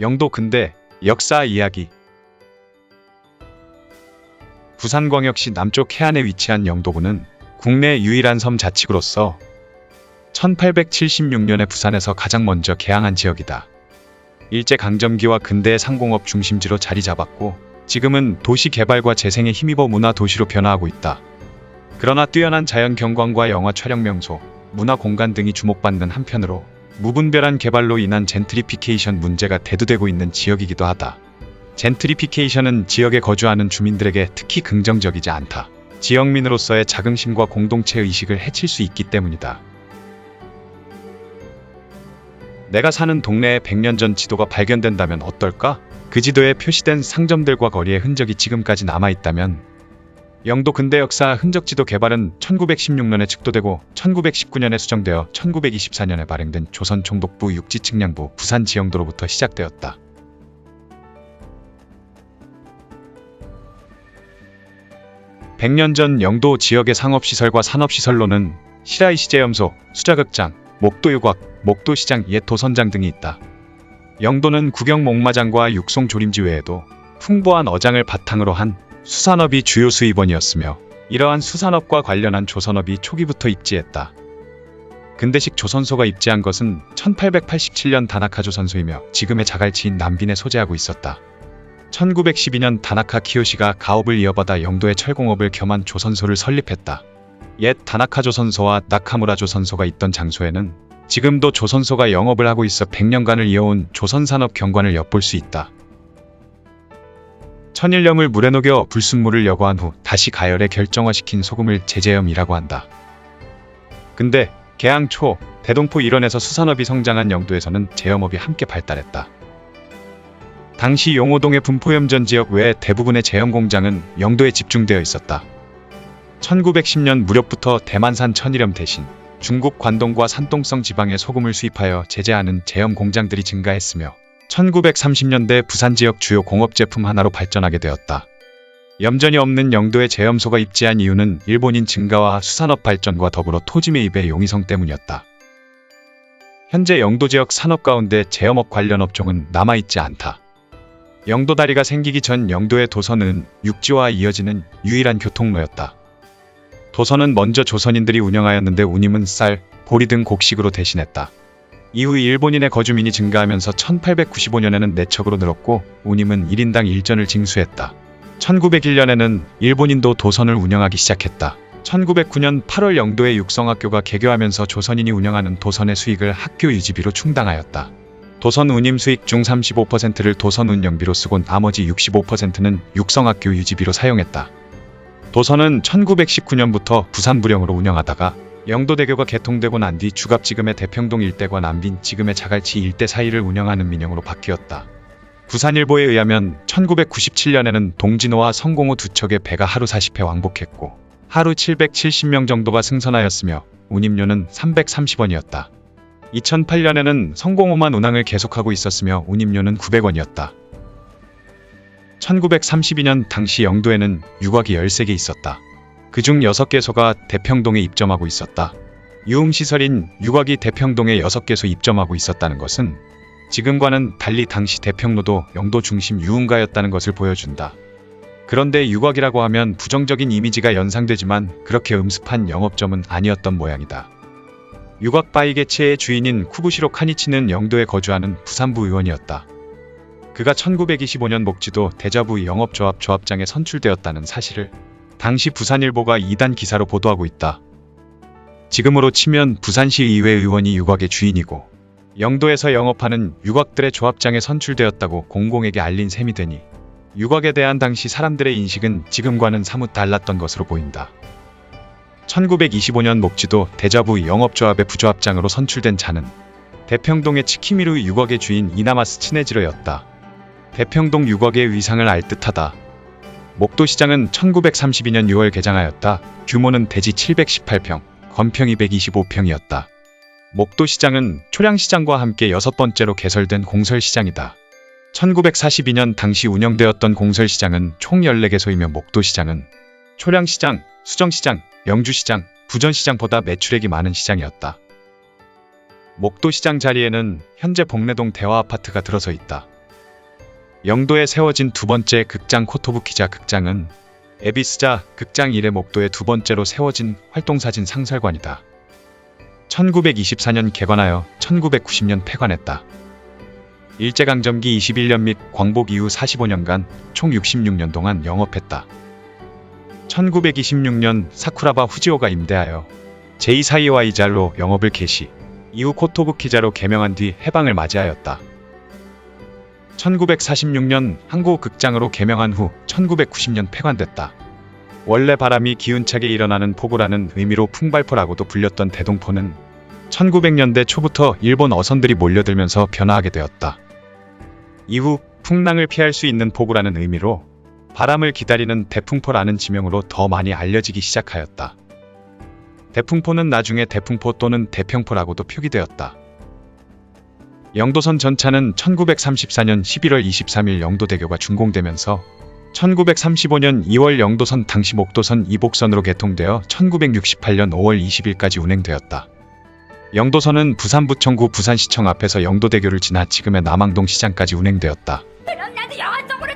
영도 근대 역사 이야기. 부산광역시 남쪽 해안에 위치한 영도군은 국내 유일한 섬 자치구로서 1876년에 부산에서 가장 먼저 개항한 지역이다. 일제강점기와 근대의 상공업 중심지로 자리 잡았고 지금은 도시 개발과 재생에 힘입어 문화 도시로 변화하고 있다. 그러나 뛰어난 자연 경관과 영화 촬영 명소, 문화 공간 등이 주목받는 한편으로 무분별한 개발로 인한 젠트리피케이션 문제가 대두되고 있는 지역이기도 하다. 젠트리피케이션은 지역에 거주하는 주민들에게 특히 긍정적이지 않다. 지역민으로서의 자긍심과 공동체 의식을 해칠 수 있기 때문이다. 내가 사는 동네에 100년 전 지도가 발견된다면 어떨까? 그 지도에 표시된 상점들과 거리의 흔적이 지금까지 남아있다면 영도 근대 역사 흔적지도 개발은 1916년에 측도되고 1919년에 수정되어 1924년에 발행된 조선 총독부 육지측량부 부산지영도로부터 시작되었다. (100년) 전 영도 지역의 상업시설과 산업시설로는 시라이시제염소, 수자극장, 목도유곽, 목도시장, 옛 도선장 등이 있다. 영도는 국영 목마장과 육송 조림지 외에도 풍부한 어장을 바탕으로 한 수산업이 주요 수입원이었으며 이러한 수산업과 관련한 조선업이 초기부터 입지했다. 근대식 조선소가 입지한 것은 1887년 다나카 조선소이며 지금의 자갈치인 남빈에 소재하고 있었다. 1912년 다나카 키요시가 가업을 이어받아 영도의 철공업을 겸한 조선소를 설립했다. 옛 다나카 조선소와 나카무라 조선소가 있던 장소에는 지금도 조선소가 영업을 하고 있어 100년간을 이어온 조선산업 경관을 엿볼 수 있다. 천일염을 물에 녹여 불순물을 여과한 후 다시 가열에 결정화시킨 소금을 제제염이라고 한다. 근데 개항 초 대동포 일원에서 수산업이 성장한 영도에서는 제염업이 함께 발달했다. 당시 용호동의 분포염전 지역 외에 대부분의 제염 공장은 영도에 집중되어 있었다. 1910년 무렵부터 대만산 천일염 대신 중국 관동과 산동성 지방의 소금을 수입하여 제재하는 제염 공장들이 증가했으며 1930년대 부산 지역 주요 공업제품 하나로 발전하게 되었다. 염전이 없는 영도에 제염소가 입지한 이유는 일본인 증가와 수산업 발전과 더불어 토지 매입의 용이성 때문이었다. 현재 영도 지역 산업 가운데 제염업 관련 업종은 남아있지 않다. 영도다리가 생기기 전 영도의 도선은 육지와 이어지는 유일한 교통로였다. 도선은 먼저 조선인들이 운영하였는데 운임은 쌀, 보리 등 곡식으로 대신했다. 이후 일본인의 거주민이 증가하면서 1895년에는 4척으로 늘었고 운임은 1인당 1전을 징수했다. 1901년에는 일본인도 도선을 운영하기 시작했다. 1909년 8월 영도의 육성학교가 개교하면서 조선인이 운영하는 도선의 수익을 학교 유지비로 충당하였다. 도선 운임 수익 중 35%를 도선 운영비로 쓰고 나머지 65%는 육성학교 유지비로 사용했다. 도선은 1919년부터 부산부령으로 운영하다가 영도대교가 개통되고 난 뒤 주갑지금의 대평동 일대과 남빈 지금의 자갈치 일대 사이를 운영하는 민영으로 바뀌었다. 부산일보에 의하면 1997년에는 동진호와 성공호 두 척의 배가 하루 40회 왕복했고 하루 770명 정도가 승선하였으며 운임료는 330원이었다. 2008년에는 성공호만 운항을 계속하고 있었으며 운임료는 900원이었다. 1932년 당시 영도에는 유곽이 13개 있었다. 그중 6개소가 대평동에 입점하고 있었다. 유흥시설인 유곽이 대평동에 6개소 입점하고 있었다는 것은 지금과는 달리 당시 대평로도 영도 중심 유흥가였다는 것을 보여준다. 그런데 유곽이라고 하면 부정적인 이미지가 연상되지만 그렇게 음습한 영업점은 아니었던 모양이다. 유곽 바이게츠의 주인인 쿠부시로 카니치는 영도에 거주하는 부산부 의원이었다. 그가 1925년 목지도 대자부 영업조합 조합장에 선출되었다는 사실을 당시 부산일보가 2단 기사로 보도하고 있다. 지금으로 치면 부산시 의회 의원이 유곽의 주인이고 영도에서 영업하는 유곽들의 조합장에 선출되었다고 공공에게 알린 셈이 되니 유곽에 대한 당시 사람들의 인식은 지금과는 사뭇 달랐던 것으로 보인다. 1925년 목지도 대자부 영업조합의 부조합장으로 선출된 자는 대평동의 치키미루 유곽의 주인 이나마스 치네지로였다. 대평동 유곽의 위상을 알 듯하다. 목도시장은 1932년 6월 개장하였다. 규모는 대지 718평, 건평이 125평이었다. 목도시장은 초량시장과 함께 6번째로 개설된 공설시장이다. 1942년 당시 운영되었던 공설시장은 총 14개소이며 목도시장은 초량시장, 수정시장, 영주시장, 부전시장보다 매출액이 많은 시장이었다. 목도시장 자리에는 현재 복내동 대화아파트가 들어서 있다. 영도에 세워진 두 번째 극장 코토부키자 극장은 에비스자 극장 이래 목도에 두 번째로 세워진 활동사진 상설관이다. 1924년 개관하여 1990년 폐관했다. 일제강점기 21년 및 광복 이후 45년간 총 66년 동안 영업했다. 1926년 사쿠라바 후지오가 임대하여 제2사이와 이자로 영업을 개시, 이후 코토부키자로 개명한 뒤 해방을 맞이하였다. 1946년 항구극장으로 개명한 후 1990년 폐관됐다. 원래 바람이 기운차게 일어나는 포구라는 의미로 풍발포라고도 불렸던 대동포는 1900년대 초부터 일본 어선들이 몰려들면서 변화하게 되었다. 이후 풍랑을 피할 수 있는 포구라는 의미로 바람을 기다리는 대풍포라는 지명으로 더 많이 알려지기 시작하였다. 대풍포는 나중에 대풍포 또는 대평포라고도 표기되었다. 영도선 전차는 1934년 11월 23일 영도대교가 준공되면서 1935년 2월 영도선 당시 목도선 이복선으로 개통되어 1968년 5월 20일까지 운행되었다. 영도선은 부산부청구 부산시청 앞에서 영도대교를 지나 지금의 남항동 시장까지 운행되었다. 그럼 나도 영화 쪽으로